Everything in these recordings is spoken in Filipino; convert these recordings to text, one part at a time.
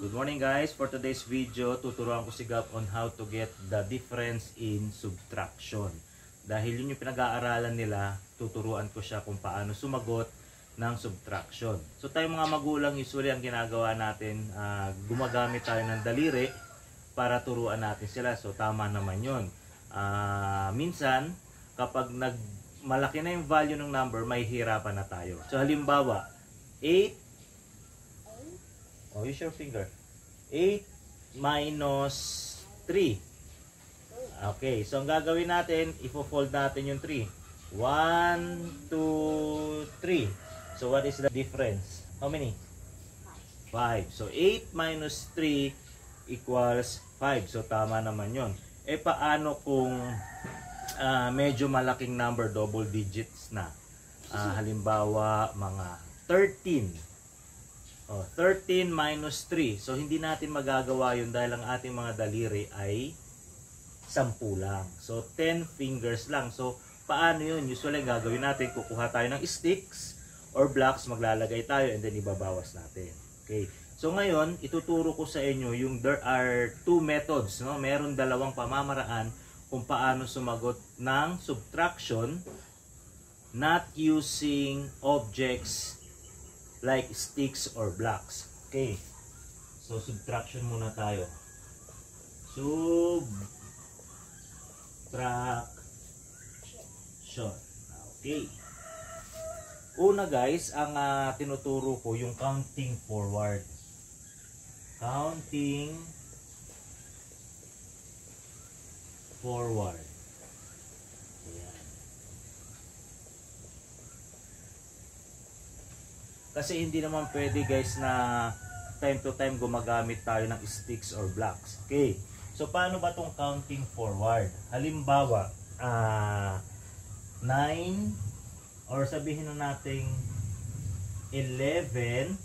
Good morning guys. For today's video, tuturuan ko si Gab on how to get the difference in subtraction. Dahil yun yung pinag-aaralan nila, tuturuan ko siya kung paano sumagot ng subtraction. So tayo mga magulang, usually ang ginagawa natin, gumagamit tayo ng daliri para turuan natin sila. So tama naman yun. Minsan, kapag malaki na yung value ng number, may hirapan na tayo. So halimbawa, 8. Oh, use your finger. 8 minus 3. Okay, so ang gagawin natin, ifo-fold natin yung 3. 1, 2, 3. So what is the difference? How many? 5. So 8 minus 3 equals 5. So tama naman yon. Eh paano kung medyo malaking number, double digits na? Halimbawa, mga 13. 13 minus 3. So, hindi natin magagawa yun dahil ang ating mga daliri ay 10 lang. So, 10 fingers lang. So, paano yun? Usually, gagawin natin, kukuha tayo ng sticks or blocks, maglalagay tayo, and then ibabawas natin. Okay. So, ngayon, ituturo ko sa inyo yung there are two methods. No? Meron dalawang pamamaraan kung paano sumagot ng subtraction not using objects like sticks or blocks. Okay. So, subtraction muna tayo. Subtraction. Okay. Una guys, ang tinuturo ko yung counting forward. Counting forward. Kasi hindi naman pwede guys na time to time gumagamit tayo ng sticks or blocks. Okay. So paano ba tong counting forward? Halimbawa, 9 or sabihin na nating 11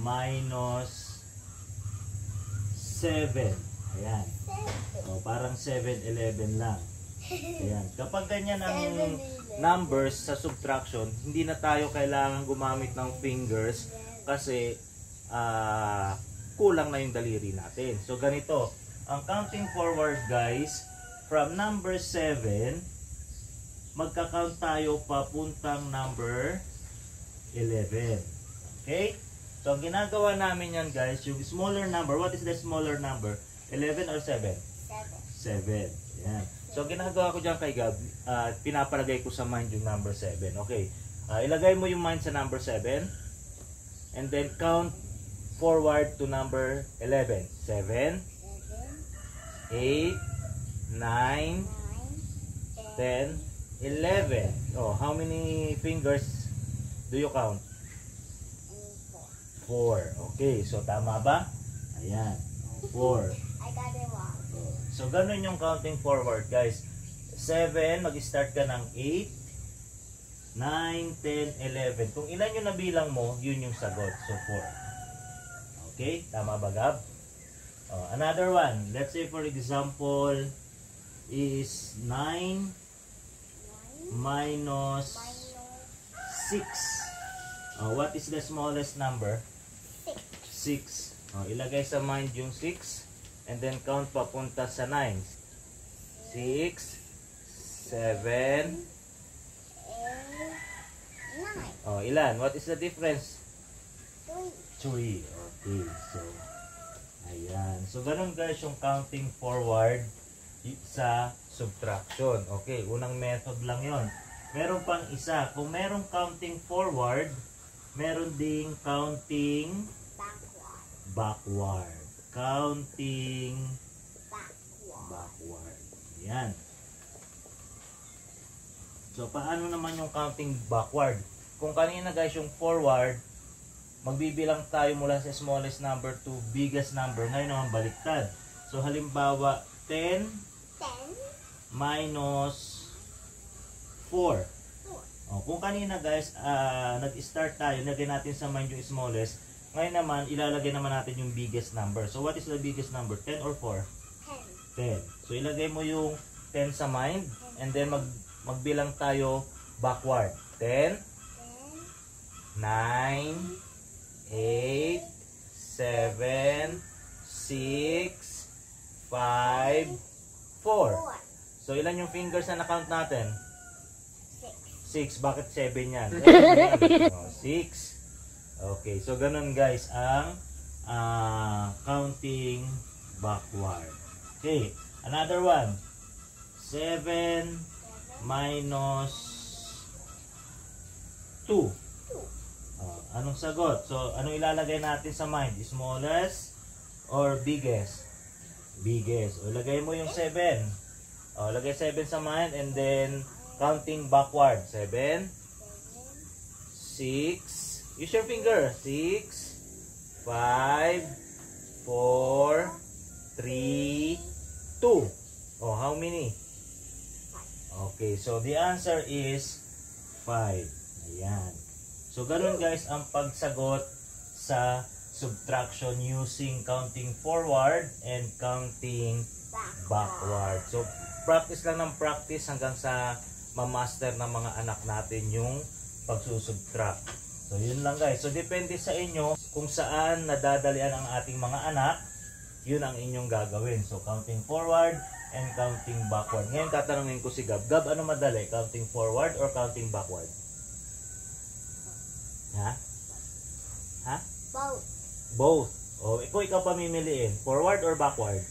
minus 7. Ayan. O, parang 7-11 lang. Ayan. Kapag ganyan ang numbers sa subtraction, hindi na tayo kailangan gumamit ng fingers kasi kulang na yung daliri natin. So ganito, ang counting forward guys, from number 7, magka-count tayo papuntang number 11. Okay? So ang ginagawa namin yan guys, yung smaller number, what is the smaller number? 11 or 7? 7. Yan. So, ginagawa ko dyan kay Gab, pinapalagay ko sa mind yung number 7. Okay. Ilagay mo yung mind sa number 7. And then, count forward to number 11. 7, 8, 9, 10, 11. Oh, how many fingers do you count? 4. Okay. So, tama ba? Ayan. 4. I got it wrong. So, ganun yung counting forward, guys. 7, mag-start ka ng 8, 9, 10, 11. Kung ilan yung nabilang mo, yun yung sagot. So, 4. Okay? Tama ba, Gab? Another one. Let's say, for example, is 9 minus 6. What is the smallest number? 6. Ilagay sa mind yung 6. And then count papunta sa 9. 6, 7, 9. Ilan? What is the difference? 3. Okay. So, ayan. So, ganun guys yung counting forward sa subtraction. Okay. Unang method lang yon. Meron pang isa. Kung merong counting forward, meron ding counting backward. Counting backward. Yan. So, paano naman yung counting backward? Kung kanina guys yung forward, magbibilang tayo mula sa smallest number to biggest number. Ngayon naman baliktad. So, halimbawa, 10 minus 4. Kung kanina guys, nag-start tayo, lagyan natin sa mind yung smallest. Ngayon naman, ilalagay naman natin yung biggest number. So, what is the biggest number? 10 or 4? 10. So, ilagay mo yung 10 sa mind. And then, magbilang tayo backward. 10, 9, 8, 7, 6, 5, 4. So, ilan yung fingers na na-count natin? 6. Bakit 7 yan? 6. Okay. So, ganun guys ang counting backward. Okay. Another one. 7 minus 2. Anong sagot? So, anong ilalagay natin sa mind? Smallest or biggest? Biggest. O, lagay mo yung 7. O, lagay 7 sa mind and then counting backward. 7, 6, use your finger. 6, 5, 4, 3, 2. Oh, how many? Okay, so the answer is 5. Ayan. So, ganun guys ang pagsagot sa subtraction using counting forward and counting backward. So, practice lang ng practice hanggang sa ma-master ng mga anak natin yung pagsusubtract. So, yun lang guys. So, depende sa inyo kung saan nadadalian ang ating mga anak, yun ang inyong gagawin. So, counting forward and counting backward. Ngayon, tatanungin ko si Gab. Gab, ano madali? Counting forward or counting backward? Ha? Ha? Both. Both. O, ikaw pamimiliin. Forward or backward?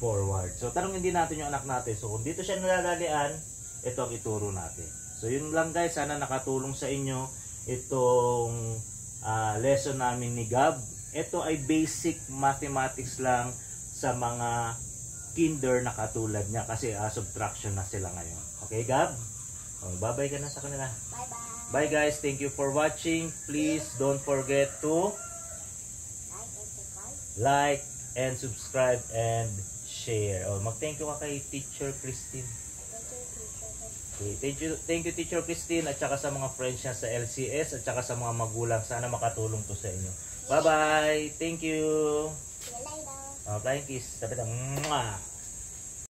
Forward. So, tanongin din natin yung anak natin. So, kung dito siya nadadalian, ito ang ituro natin. So, yun lang guys. Sana nakatulong sa inyo itong lesson namin ni Gab. Ito ay basic mathematics lang sa mga kinder na katulad niya kasi subtraction na sila ngayon. Okay, Gab? Bye-bye ka na sa kanila. Bye-bye. Bye guys. Thank you for watching. Please don't forget to like and subscribe and share. Mag-thank you ka kay Teacher Christine. Okay, thank you Teacher Christine at saka sa mga friends niya sa LCS at saka sa mga magulang. Sana makatulong to sa inyo. Bye-bye. Thank you. See you later. Flying kiss. Sabi na, mwah.